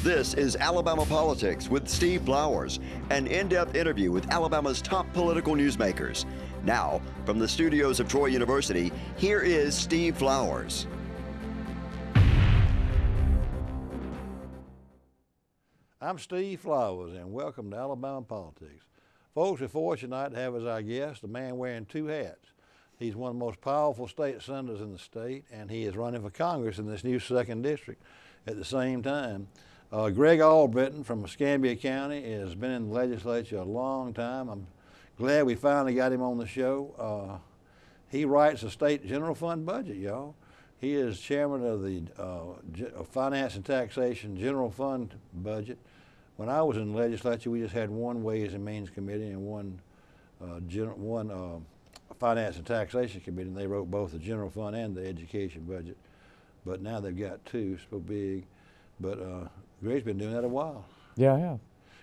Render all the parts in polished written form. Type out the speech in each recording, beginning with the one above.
This is Alabama Politics with Steve Flowers, an in-depth interview with Alabama's top political newsmakers. Now, from the studios of Troy University, here is Steve Flowers. I'm Steve Flowers, and welcome to Alabama Politics. Folks, we're fortunate tonight to have as our guest a man wearing two hats. He's one of the most powerful state senators in the state, and he is running for Congress in this new 2nd District at the same time. Greg Albritton from Escambia County has been in the legislature a long time. I'm glad we finally got him on the show. He writes a state general fund budget, y'all. He is chairman of the Finance and Taxation General Fund budget. When I was in the legislature, we just had one Ways and Means Committee and one Finance and Taxation Committee, and they wrote both the general fund and the education budget. But now they've got two, so big. But Greg's been doing that a while. Yeah, I have.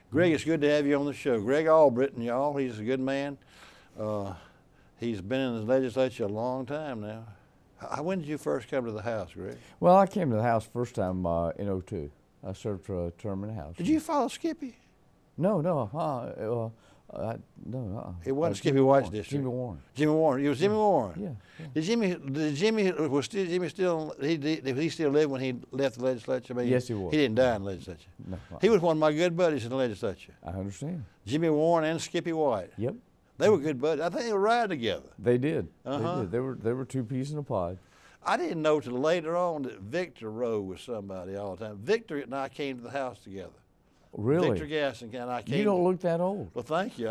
Greg, it's good to have you on the show. Greg Albritton, y'all, he's a good man. He's been in the legislature a long time now. When did you first come to the House, Greg? Well, I came to the House first time in '02. I served for a term in the House. Did you follow Skippy? No. It wasn't Skippy White's district. Jimmy Warren. Jimmy Warren. It was Jimmy Warren. Yeah. Did Jimmy still live when he left the legislature? I mean, Yes, he was. He didn't die in the legislature. No. He was one of my good buddies in the legislature. I understand. Jimmy Warren and Skippy White. Yep. They were good buddies. I think they would ride together. They did. Uh-huh. They did. They were two peas in a pod. I didn't know till later on that Victor rode with somebody all the time. Victor and I came to the House together. Really? Victor Gasson and I came. You don't look that old. Well, thank you.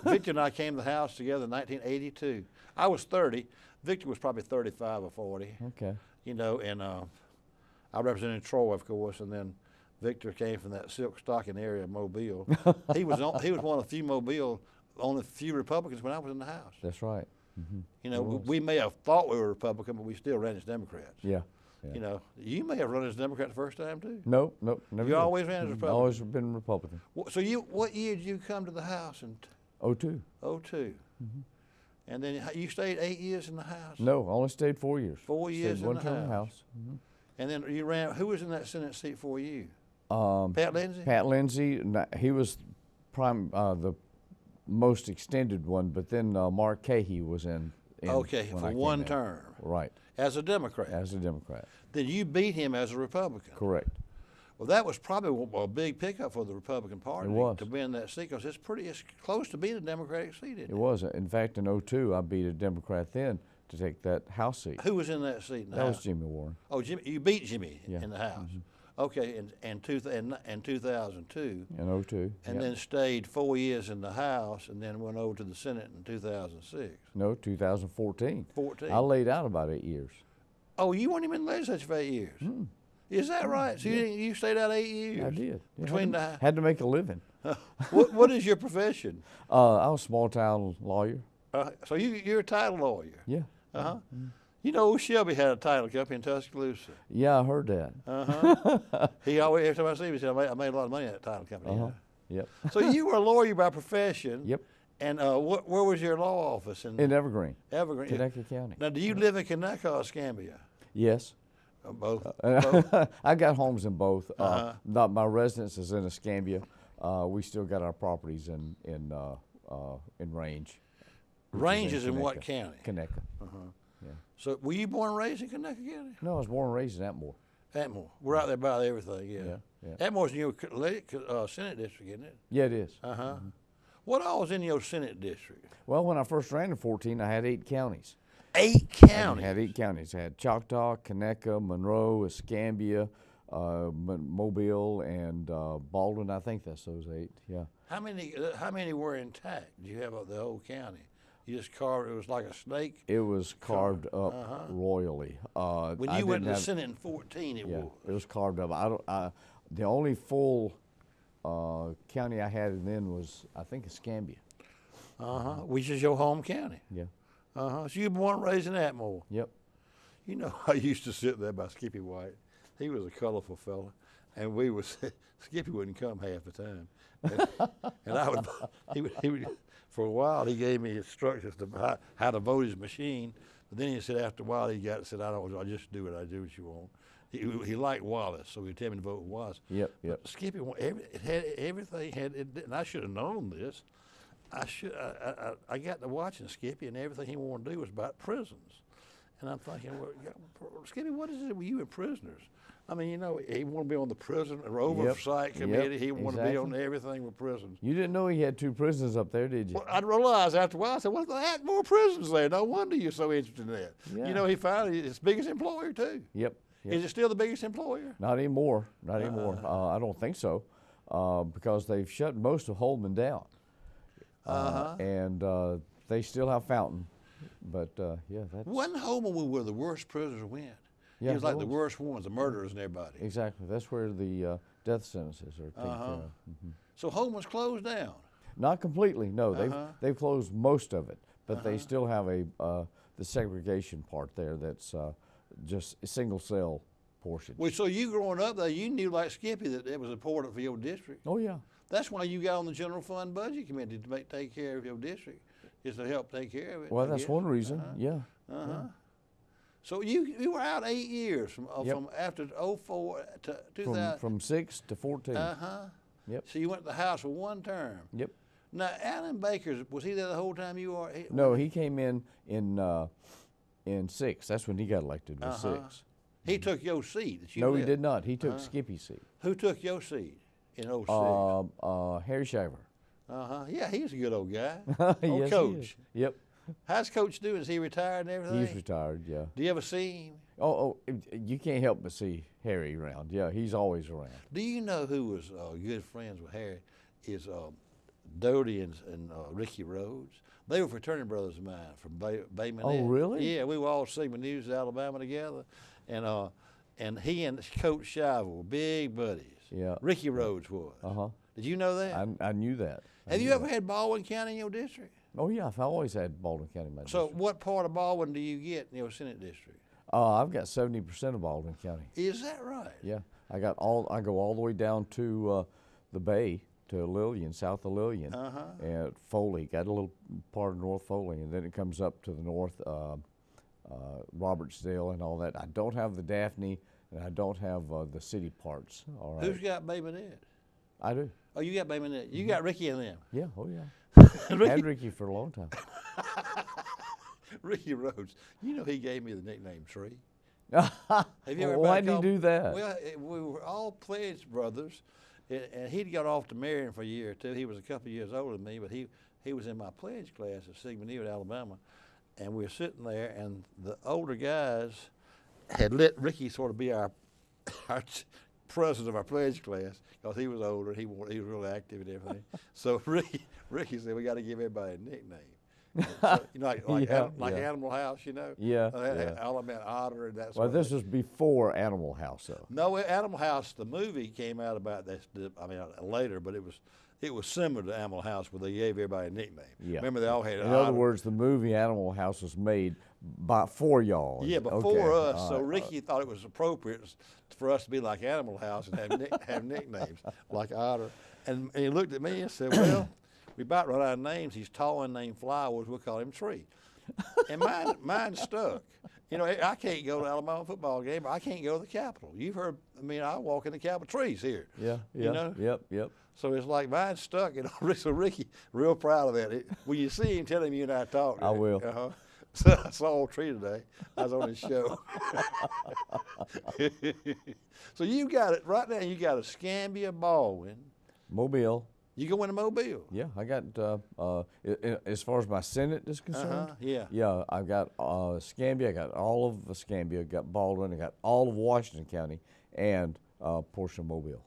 Victor and I came to the House together in 1982. I was 30. Victor was probably 35 or 40. Okay. You know, and I represented Troy, of course, and then Victor came from that silk stocking area of Mobile. He was one of the few only few Republicans when I was in the House. That's right. Mm-hmm. You know, we may have thought we were Republican, but we still ran as Democrats. Yeah. You know, you may have run as Democrat the first time too. Nope, never. You did. always ran as Republican. Always been Republican. So what year did you come to the House in '02. '02? Mm-hmm. And then you stayed 8 years in the House? No, I only stayed 4 years. 4 years stayed in one term in the House. Mm-hmm. And then you ran. Who was in that Senate seat for you? Pat Lindsey. Pat Lindsey. He was the most extended one, but then Mark Cahey was in okay, for one term. Right. As a Democrat. As a Democrat. Then you beat him as a Republican. Correct. Well, that was probably a big pickup for the Republican Party. It was. To win that seat, because it's close to being a Democratic seat, isn't it? It was. In fact, in '02, I beat a Democrat then to take that House seat. Who was in that seat in the House? That was Jimmy Warren. Oh, Jimmy, you beat Jimmy Yeah. in the House. Mm-hmm. Okay, in 2002. In '02. And then stayed 4 years in the House, and then went over to the Senate in 2006. No, 2014. 14. I laid out about 8 years. Oh, you weren't even in the legislature for 8 years. Mm. Is that right? So you stayed out 8 years? I did. Between had to make a living. What is your profession? I was a small town lawyer. So you're a title lawyer? Yeah. Uh-huh. Mm-hmm. You know, Shelby had a title company in Tuscaloosa. Yeah, I heard that. Uh-huh. He always, every time I see him, he said, I made a lot of money in that title company. Uh-huh. Yep. So you were a lawyer by profession. Yep. And where was your law office? In Evergreen. Evergreen. Conecuh County. Now, do you live in Conecuh or Escambia? Yes. Both? I got homes in both. Uh-huh. My residence is in Escambia. We still got our properties in Range. Range is in what county? Conecuh. Uh-huh. Yeah. So were you born and raised in Conecuh County? No, I was born and raised in Atmore. Atmore. We're out there by everything, yeah. Atmore's in your Senate district, isn't it? Yeah, it is. Uh-huh. Mm-hmm. What all was in your Senate district? Well, when I first ran in 14, I had 8 counties. 8 counties? I had 8 counties. I had Choctaw, Conecuh, Monroe, Escambia, Mobile, and Baldwin. I think that's those 8, yeah. How many were intact? Do you have of the whole county? You just carved, it was like a snake? It was carved up royally. When you went to the Senate in 14, it was? It was carved up. The only full county I had then was, I think, Escambia. Which is your home county? Yeah. So you were born and raised in Atmore? Yep. You know, I used to sit there by Skippy White. He was a colorful fella, and Skippy wouldn't come half the time. And he would, for a while, he gave me instructions to how to vote his machine. But then he said after a while, I just do what I do what you want. He liked Wallace, so he told me to vote Wallace. Yep, yep. Skippy, it had everything. And I should have known this. I got to watching Skippy, and everything he wanted to do was about prisons. And I'm thinking, well, Skippy, what is it with you and prisoners? I mean, you know, he wanted to be on the prison or oversight committee. He wanted to be on everything with prisons. You didn't know he had 2 prisons up there, did you? Well, I realized after a while, I said, well, they had more prisons there. No wonder you're so interested in that. Yeah. You know, he found his biggest employer, too. Yep. Is it still the biggest employer? Not anymore. Not anymore. I don't think so, because they've shut most of Holman down. And they still have Fountain. But, yeah, that's... Wasn't Holman where the worst prisoners went? Yeah, he was like the worst ones, the murderers and everybody. Exactly. That's where the death sentences are taken care of. So Holman's closed down? Not completely, no. They've closed most of it, but they still have the segregation part there that's just a single cell portion. Well, so you growing up there, you knew like Skippy that it was important for your district. Oh, yeah. That's why you got on the general fund budget committee to take care of your district, is to help take care of it. Well, that's one reason, yeah. So you were out 8 years from after 04 to 2000. From 6 to 14. Yep. So you went to the House for one term. Yep. Now, Alan Baker, was he there the whole time you were? No, he came in 6. That's when he got elected, was 6. He took your seat that you No, left. he did not. He took Skippy's seat. Who took your seat in 06? Harry Shaver. Yeah, he's a good old guy. Yes, Coach. he is. Yep. How's Coach doing? Is he retired and everything? He's retired, yeah. Do you ever see him? Oh, you can't help but see Harry around. Yeah, he's always around. Do you know who was good friends with Harry? Is Doty and Ricky Rhodes. They were fraternity brothers of mine from Bayman. Oh, really? Yeah, we were all Sigma News, Alabama together, and he and Coach Shiver were big buddies. Yeah. Ricky Rhodes was. Did you know that? I knew that. Have you ever had Baldwin County in your district? Oh, yeah, I've always had Baldwin County in my So district. what part of Baldwin do you get in your Senate district? I've got 70% of Baldwin County. Is that right? Yeah, I go all the way down to the Bay, to Lillian, south of Lillian, and Foley. Got a little part of North Foley, and then it comes up to the north, Robertsdale and all that. I don't have the Daphne, and I don't have the city parts. All right. Who's got Bay Minette? I do. Oh, you got Bay Minette. You got Ricky and them. Yeah. Oh, yeah. Ricky? Had Ricky for a long time. Ricky Rhodes. You know he gave me the nickname Tree. Have you ever Why did he do that? Well, we were all pledge brothers, and he'd got off to marrying for a year or two. He was a couple of years older than me, but he was in my pledge class at Sigma Nu at Alabama, and we were sitting there, and the older guys had let Ricky sort of be our president of our pledge class because he was older. He was really active and everything. So Ricky said, we got to give everybody a nickname. So, you know, like Animal House, you know? Yeah. Alabama Otter and that sort Well, of this thing. was before Animal House, though. No, Animal House, the movie came out about this, later, but it was similar to Animal House where they gave everybody a nickname. Yeah. Remember they all had In other words, the movie Animal House was made for y'all. Yeah, before us. So Ricky thought it was appropriate for us to be like Animal House and have nicknames like Otter. And he looked at me and said, well, we about run out of names. He's tall and named Flowers. We'll call him Tree. And mine stuck. You know, I can't go to Alabama football game. I can't go to the Capitol. You've heard, I walk in the Capitol. Trees here. Yeah. You know? Yep. So it's like mine stuck. So Ricky, real proud of that. When you see him, tell him you and I talked. I will. So I saw old Tree today. I was on his show. So you got it right now. You got a Scambia, Baldwin. Mobile. You go into Mobile. Yeah, I got, as far as my Senate is concerned, yeah, I've got Scambia, I got all of Scambia, I got Baldwin, I got all of Washington County, and a portion of Mobile.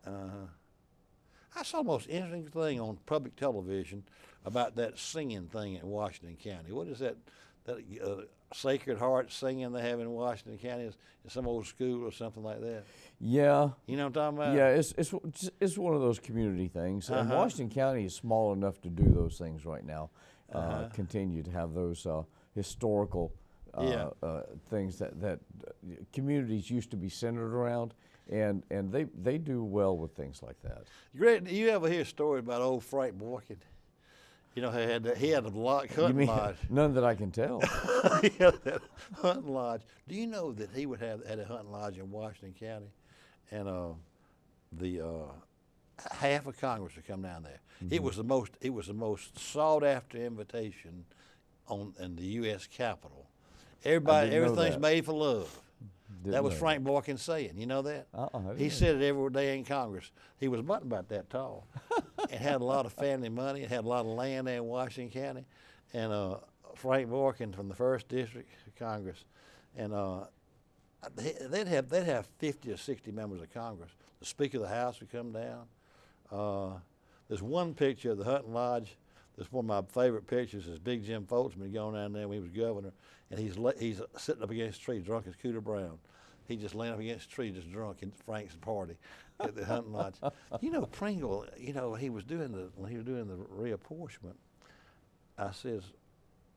I saw the most interesting thing on public television about that singing thing in Washington County. What is that Sacred Heart singing they have in Washington County? In some old school or something like that? Yeah. You know what I'm talking about? Yeah, it's one of those community things. And Washington County is small enough to do those things right now. Continue to have those historical things that communities used to be centered around, and they do well with things like that. Greg, do you ever hear a story about old Frank Boykin? You know, he had a hunting lodge. None that I can tell. He had that hunting lodge. Do you know that he had a hunting lodge in Washington County, and half of Congress would come down there. Mm-hmm. It was the most sought after invitation in the U.S. Capitol. Everything's made for love. That was Frank Boykin saying. You know that? He said it every day in Congress. He was about that tall, and had a lot of family money, and had a lot of land there in Washington County. And Frank Boykin from the 1st District of Congress, and they'd have 50 or 60 members of Congress. The Speaker of the House would come down. There's one picture of the hunting lodge. That's one of my favorite pictures. Is Big Jim Foltzman going down there when he was governor, and he's sitting up against a tree, drunk as Cooter Brown. He just laying up against a tree, just drunk at Frank's party at the hunting lodge. You know, Pringle. You know, when he was doing the reapportionment, I says,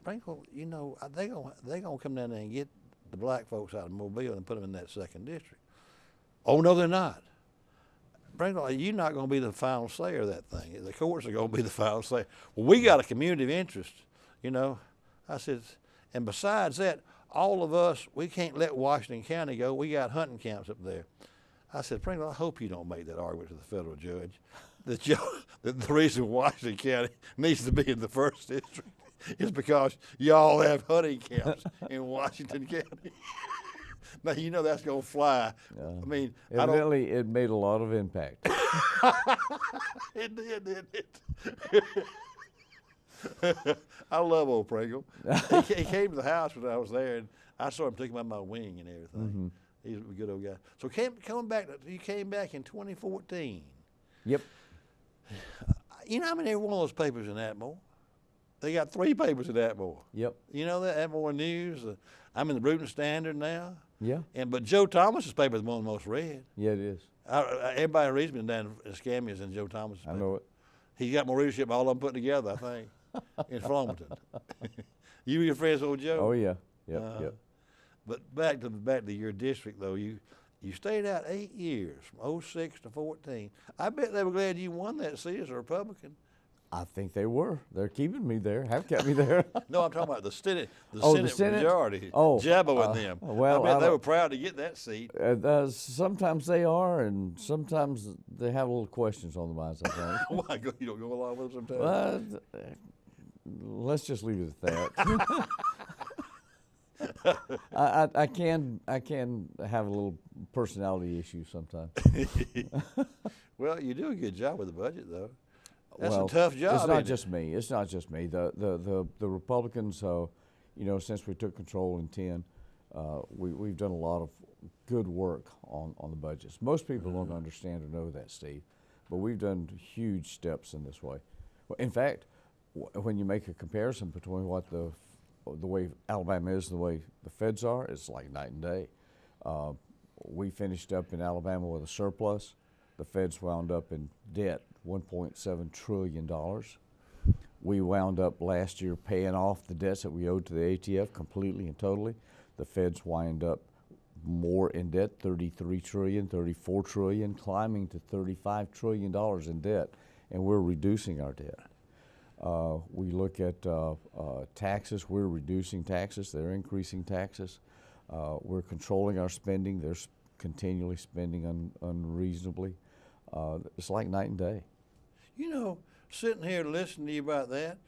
Pringle, you know, they gonna come down there and get the black folks out of Mobile and put them in that 2nd district. Oh no, they're not. Pringle, you're not going to be the final say of that thing. The courts are going to be the final say. Well, we got a community of interest, you know. I said, and besides that, all of us, we can't let Washington County go. We got hunting camps up there. I said, Pringle, I hope you don't make that argument to the federal judge that the reason Washington County needs to be in the 1st district is because y'all have hunting camps in Washington County. Now, you know that's going to fly. I mean, evidently it made a lot of impact. It did, didn't it? I love old Pringle. He came to the house when I was there, and I saw him take him out my wing and everything. Mm-hmm. He's a good old guy. So you came back in 2014. Yep. You know how many one of those papers in Atmore? They got 3 papers in Atmore. Yep. You know that, Atmore News? I'm in the Bruton Standard now. Yeah. But Joe Thomas's paper is one of the most read. Yeah, it is. Everybody reads me down in Scamia's in Joe Thomas's paper. I know it. He's got more readership than all of them put together, I think, in Flomaton. You and your friends with old Joe? Oh, yeah. Yep. But back to your district, though, you stayed out 8 years, from 06 to 14. I bet they were glad you won that seat as a Republican. I think they were. They're keeping me there, have kept me there. No, I'm talking about the Senate Senate majority. Oh, Jabbo and them. Well, I bet they were proud to get that seat. Sometimes they are, and sometimes they have little questions on the minds, I think. Why? You don't go along with them sometimes? Let's just leave it at that. I can have a little personality issue sometimes. Well, you do a good job with the budget, though. That's a tough job. It's not just me. It's not just me. The Republicans, since we took control in 10, we've done a lot of good work on the budgets. Most people don't understand or know that, Steve, but we've done huge steps in this way. In fact, when you make a comparison between what the way Alabama is and the way the feds are, it's like night and day. We finished up in Alabama with a surplus. The feds wound up in debt, $1.7 trillion. We wound up last year paying off the debts that we owed to the ATF completely and totally. The feds wind up more in debt, $33 trillion, $34 trillion, climbing to $35 trillion in debt, and we're reducing our debt. We look at taxes. We're reducing taxes. They're increasing taxes. We're controlling our spending. They're continually spending unreasonably. It's like night and day. You know, sitting here listening to you about that,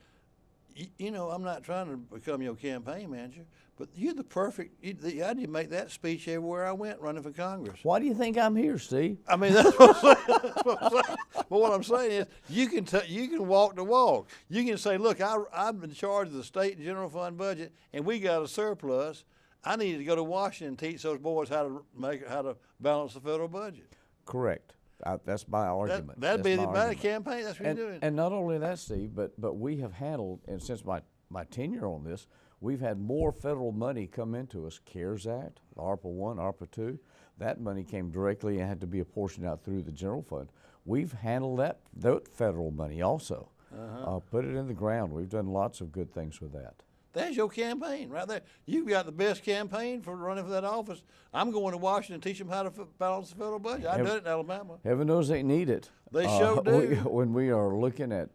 you know, I'm not trying to become your campaign manager, but you're the perfect, I did make that speech everywhere I went running for Congress. Why do you think I'm here, Steve? I mean, that's what I'm saying. But what I'm saying is you can walk the walk. You can say, look, I'm in charge of the state general fund budget, and we got a surplus. I need to go to Washington and teach those boys how to balance the federal budget. Correct. That's my argument. That'd be the campaign. That's what you're doing. And not only that, Steve, but we have handled, and since my tenure on this, we've had more federal money come into us. CARES Act, ARPA 1, ARPA 2. That money came directly and had to be apportioned out through the general fund. We've handled that federal money also. Put it in the ground. We've done lots of good things with that. There's your campaign right there. You've got the best campaign for running for that office. I'm going to Washington and teach them how to balance the federal budget. I did it in Alabama. Heaven knows they need it. They sure do. When we are looking at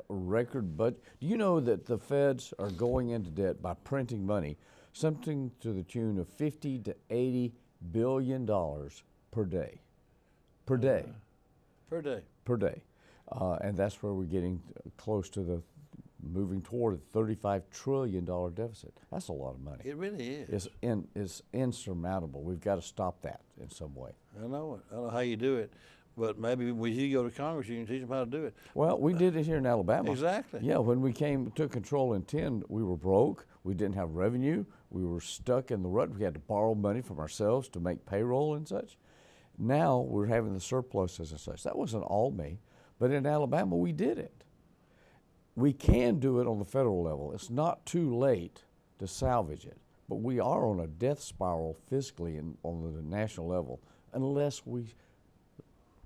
record budget, do you know that the feds are going into debt by printing money, something to the tune of $50 to $80 billion per day. Per day. Per day. Per day. And that's where we're getting close to moving toward a $35 trillion deficit. That's a lot of money. It really is. It's insurmountable. We've got to stop that in some way. I know it. I don't know how you do it, but maybe when you go to Congress, you can teach them how to do it. Well, we did it here in Alabama. Exactly. Yeah, when we took control in 10, we were broke. We didn't have revenue. We were stuck in the rut. We had to borrow money from ourselves to make payroll and such. Now we're having the surpluses and such. That wasn't all me, but in Alabama we did it. We can do it on the federal level. It's not too late to salvage it, but we are on a death spiral fiscally on the national level unless we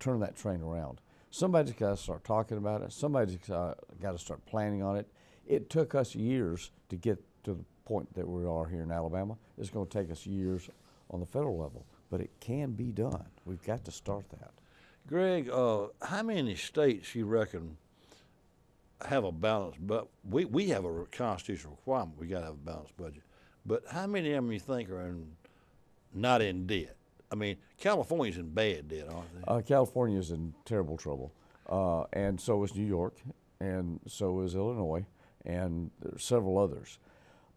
turn that train around. Somebody's got to start talking about it. Somebody's got to start planning on it. It took us years to get to the point that we are here in Alabama. It's going to take us years on the federal level, but it can be done. We've got to start that. Greg, how many states you reckon have a balanced budget? We have a constitutional requirement. We got to have a balanced budget. But how many of them you think are not in debt? I mean, California's in bad debt, aren't they? California's in terrible trouble, and so is New York, and so is Illinois, and there are several others.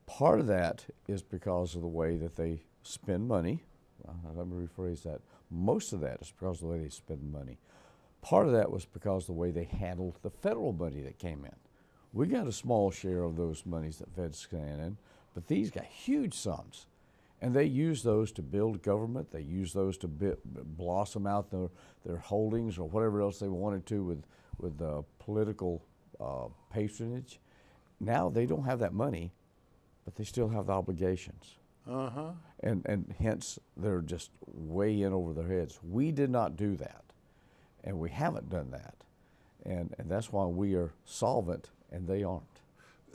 Part of that is because of the way that they spend money. Let me rephrase that. Most of that is because of the way they spend money. Part of that was because of the way they handled the federal money that came in. We got a small share of those monies that feds scan in, but these got huge sums. And they use those to build government. They use those to blossom out their holdings or whatever else they wanted to with political patronage. Now they don't have that money, but they still have the obligations. Uh-huh. And hence they're just way in over their heads. We did not do that, and we haven't done that. And that's why we are solvent and they aren't.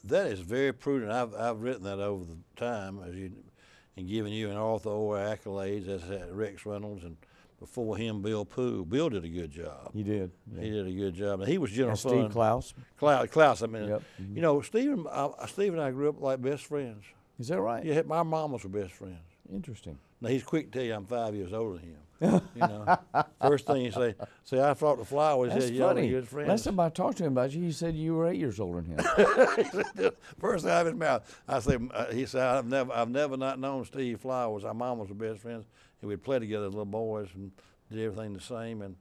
That is very prudent. I've written that over the time and given you and Arthur Orr accolades. That's Rex Reynolds, and before him, Bill Pooh. Bill did a good job. He did. Yeah. He did a good job. And he was general fund. Steve Klaus. Klaus, I mean. Yep. Mm-hmm. You know, Steve and I grew up like best friends. Is that right? Yeah, my mamas were best friends. Interesting. Now, he's quick to tell you I'm 5 years older than him. You know, first thing he say, I thought the flowers. That's said, funny. Good friends. Last time I talked to him about you, he said you were 8 years older than him. First thing out of his mouth, I said, he said, I've never not known Steve Flowers. Our mamas were best friends, and we'd play together as little boys and did everything the same. And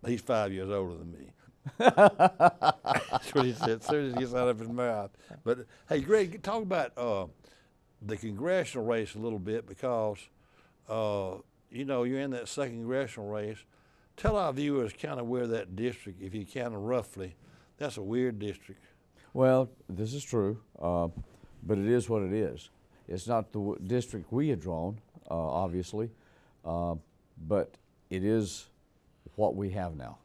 he's 5 years older than me. That's what he said as soon as he gets out of his mouth. But hey, Greg, talk about the congressional race a little bit because. You know, you're in that second congressional race. Tell our viewers kind of where that district, if you can roughly, that's a weird district. Well, this is true, but it is what it is. It's not the district we had drawn, obviously, but it is what we have now.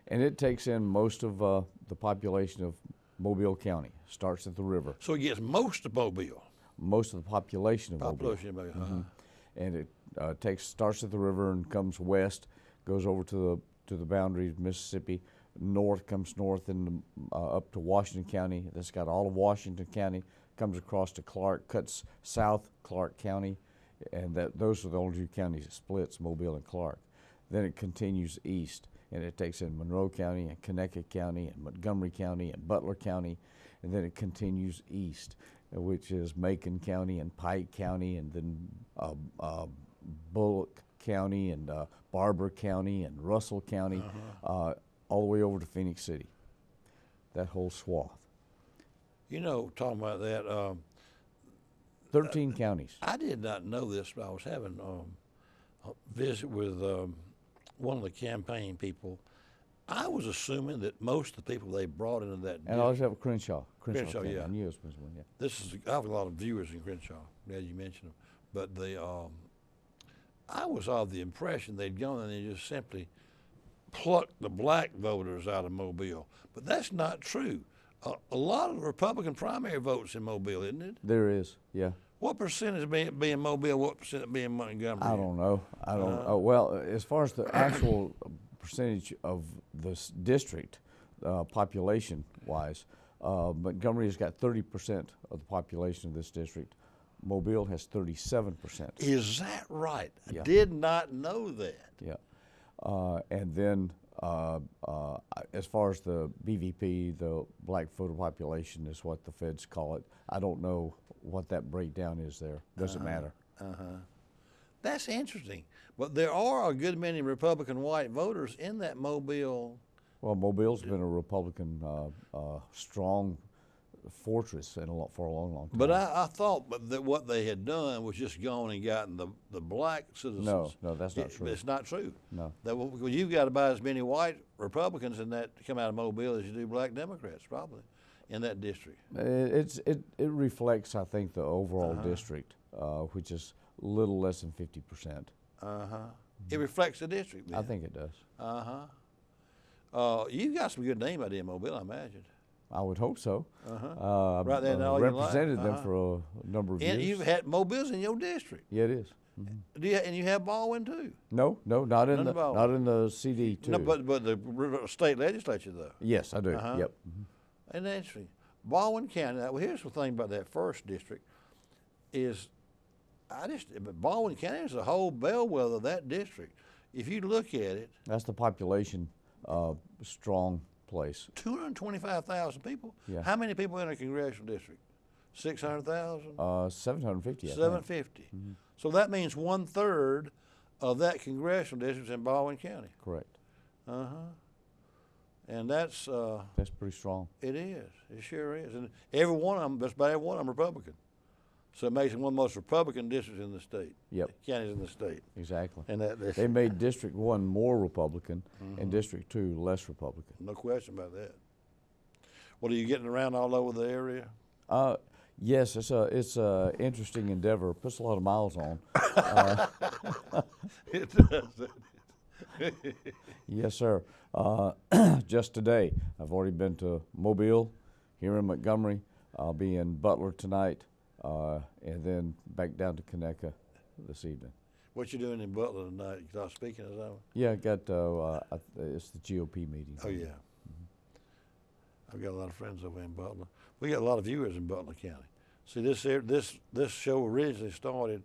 And it takes in most of the population of Mobile County, starts at the river. So it gets most of Mobile? Most of the population of Mobile. Mm-hmm. And it starts at the river and comes west, goes over to the boundary of Mississippi, comes north and up to Washington County. That's got all of Washington County, comes across to Clark, cuts south Clark County, and those are the only two counties it splits, Mobile and Clark. Then it continues east, and it takes in Monroe County and Connecticut County and Montgomery County and Butler County, and then it continues east, which is Macon County and Pike County, and then Bullock County and Barber County and Russell County, all the way over to Phoenix City, that whole swath. You know, talking about that. 13 counties. I did not know this, but I was having a visit with one of the campaign people. I was assuming that most of the people they brought into that. And I also have Crenshaw. Crenshaw, yeah. I knew it was one, yeah. I have a lot of viewers in Crenshaw. Glad you mentioned them. But I was of the impression they'd gone and they just simply plucked the black voters out of Mobile. But that's not true. a lot of Republican primary votes in Mobile, isn't it? There is, yeah. What percentage being Mobile? What percent being Montgomery? I don't know. I don't know. Well, as far as the actual percentage of this district, population-wise, Montgomery has got 30% of the population of this district. Mobile has 37%. Is that right? Yeah. I did not know that. Yeah. And then as far as the BVP, the black voter population is what the feds call it. I don't know what that breakdown is there. Doesn't matter. That's interesting. But there are a good many Republican white voters in that Mobile. Well, Mobile's been a Republican strong fortress for a long, long time. But I thought that what they had done was just gone and gotten the black citizens. No, that's not true. It's not true. No. Well, you've got about as many white Republicans in that come out of Mobile as you do black Democrats, probably, in that district. It reflects, I think, the overall district, which is a little less than 50%. It reflects the district, then. I think it does. You've got some good name out there in Mobile, I imagine. I would hope so. Right there in all your life. Represented them for a number of And years. you've had Mobile's in your district. Yeah, it is. And you have Baldwin too. No, not in the CD too. No, but the state legislature though. Yes, I do. Yep. And that's interesting. Baldwin County. Now, here's the thing about that first district is, Baldwin County is the whole bellwether of that district. If you look at it, That's the population strong place. 225,000 people. Yeah. How many people in a congressional district? 600,000. 750. I think. 750. So that means 1/3 of that congressional district is in Baldwin County. Correct. And that's pretty strong. it is. It sure is. And every one of them, just about every one of them, Republican. So it makes it one of the most Republican districts in the state. Yep. Counties in the state. Exactly. And They made District 1 more Republican and District 2 less Republican. no question about that. What, are you getting around all over the area? Yes, it's a interesting endeavor. Puts a lot of miles on. It does. Yes, sir. Just today, I've already been to Mobile, here in Montgomery. I'll be in Butler tonight, and then back down to Conecuh this evening. What you doing in Butler tonight? You start speaking of that one? Yeah, I got it's the GOP meeting. Oh yeah. I've got a lot of friends over in Butler. We got a lot of viewers in Butler County. See, this show originally started.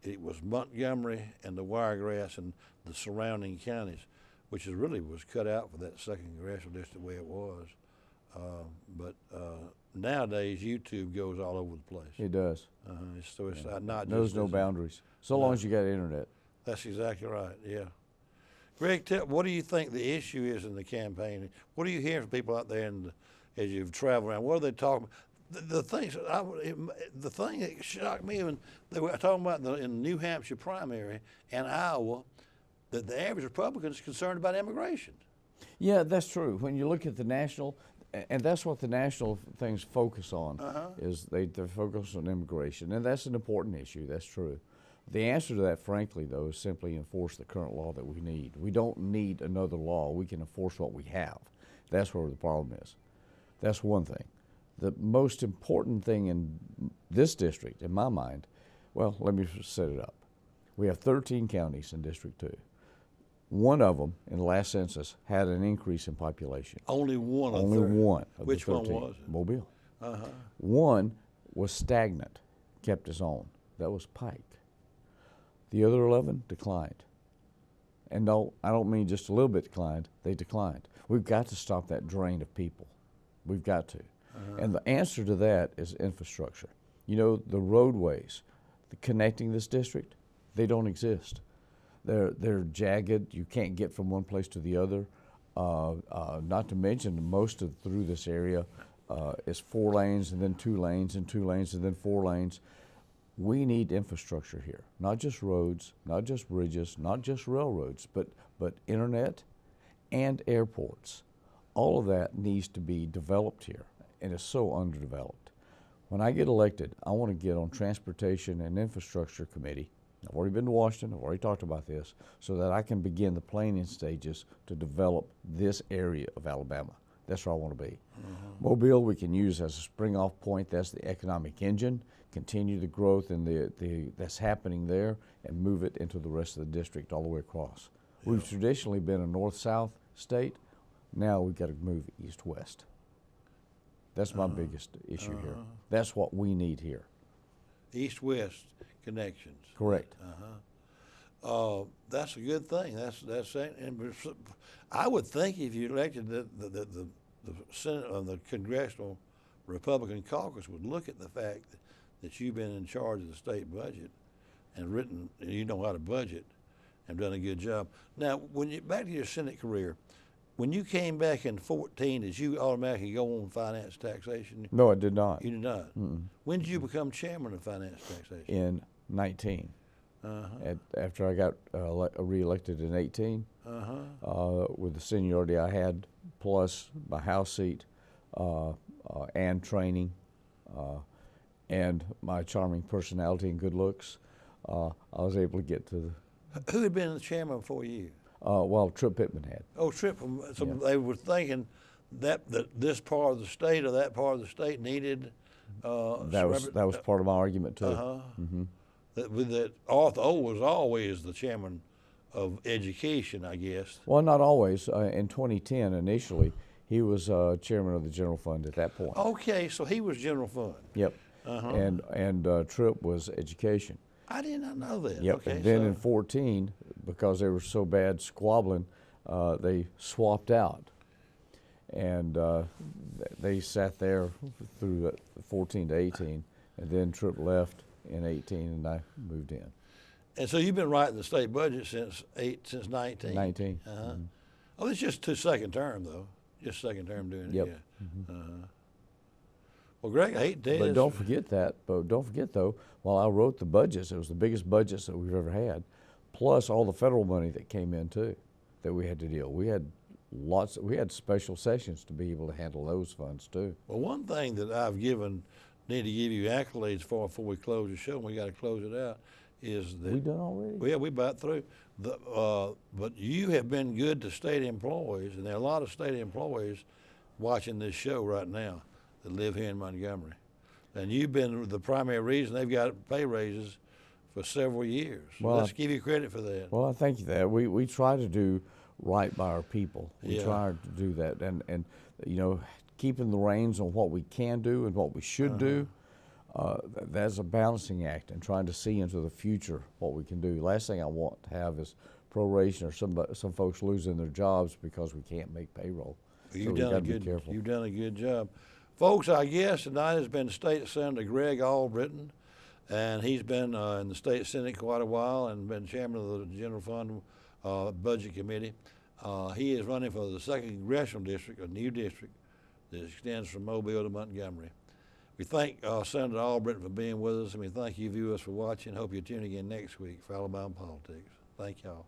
It was Montgomery and the Wiregrass and the surrounding counties, which was cut out for that second congressional district the way it was. But nowadays, YouTube goes all over the place. It does. So it's not Knows just no boundaries, so long as you got internet. That's exactly right. Yeah. Greg, what do you think the issue is in the campaign? What are you hearing from people out there as you've traveled around? What are they talking about? The thing that shocked me when they were talking about in the New Hampshire primary and Iowa, that the average Republican is concerned about immigration. Yeah, that's true. When you look at the national, and that's what the national things focus on, is they focus on immigration, and that's an important issue. That's true. The answer to that, frankly, though, is simply enforce the current law that we need. We don't need another law. We can enforce what we have. That's where the problem is. That's one thing. The most important thing in this district, in my mind, well, let me set it up. We have 13 counties in District 2. One of them, in the last census, had an increase in population. Only one. Only one of Which the 13. one was it? Mobile. One was stagnant, kept its own. That was Pike. The other 11 declined. And no, I don't mean just a little bit declined. They declined. We've got to stop that drain of people. We've got to. And the answer to that is infrastructure. You know, the roadways connecting this district, they don't exist. They're jagged. You can't get from one place to the other. Not to mention, most of through this area is 4 lanes and then 2 lanes and 2 lanes and then 4 lanes. We need infrastructure here, not just roads, not just bridges, not just railroads, but internet and airports. All of that needs to be developed here, and it's so underdeveloped. When I get elected, I want to get on Transportation and Infrastructure Committee. I've already been to Washington, I've already talked about this, so that I can begin the planning stages to develop this area of Alabama. that's where I want to be. Mobile we can use as a spring-off point. That's the economic engine. Continue the growth in that's happening there and move it into the rest of the district all the way across. Yeah. We've traditionally been a north-south state. Now we've got to move east-west. That's my biggest issue here. That's what we need here. East-west connections. Correct. That's a good thing. And I would think if you elected the Senate or the Congressional Republican Caucus would look at the fact that you've been in charge of the state budget and you know how to budget and done a good job. Now, back to your Senate career, when you came back in 2014, did you automatically go on finance taxation? No, I did not. You did not? Mm-mm. When did you become chairman of finance taxation? In 19. After I got re-elected in 18, with the seniority I had, plus my House seat, and training, and my charming personality and good looks, I was able to get to the... Who had been the chairman before you? Well, Trip Pittman had. Oh, Trip. So yeah. They were thinking that this part of the state or that part of the state needed... that was part of my argument, too. That Arthur O was always the chairman of education, I guess. Well, not always. In 2010, initially, he was chairman of the general fund at that point. Okay, so he was general fund. Yep. And Tripp was education. I did not know that. Yep. Okay, and then in 14, because they were so bad squabbling, they swapped out. And they sat there through 14 to 18, and then Tripp left in 18, and I moved in. And so you've been writing the state budget since 19? 19. Oh, it's just second term, though. Just second term doing it. Yep. Yeah. Well, Greg, I hate to. But don't forget that. But don't forget, though, while I wrote the budgets, it was the biggest budgets that we've ever had, plus all the federal money that came in too, that we had to deal. We had special sessions to be able to handle those funds too. Well, one thing that I've need to give you accolades for before we close the show, and we got to close it out, is that... We done already? Yeah, we about through. But you have been good to state employees, and there are a lot of state employees watching this show right now that live here in Montgomery. And you've been the primary reason they've got pay raises for several years. Well, let's give you credit for that. Well, I thank you for that. We try to do right by our people. We try to do that. And you know, keeping the reins on what we can do and what we should do, that's a balancing act, and trying to see into the future what we can do. Last thing I want to have is proration or some folks losing their jobs because we can't make payroll. You've done a good job. Folks, our guest tonight has been State Senator Greg Albritton, and he's been in the State Senate quite a while and been chairman of the General Fund Budget Committee. He is running for the 2nd Congressional District, a new district that extends from Mobile to Montgomery. We thank Senator Albritton for being with us, and we thank you viewers for watching. Hope you tune again next week for Alabama Politics. Thank y'all.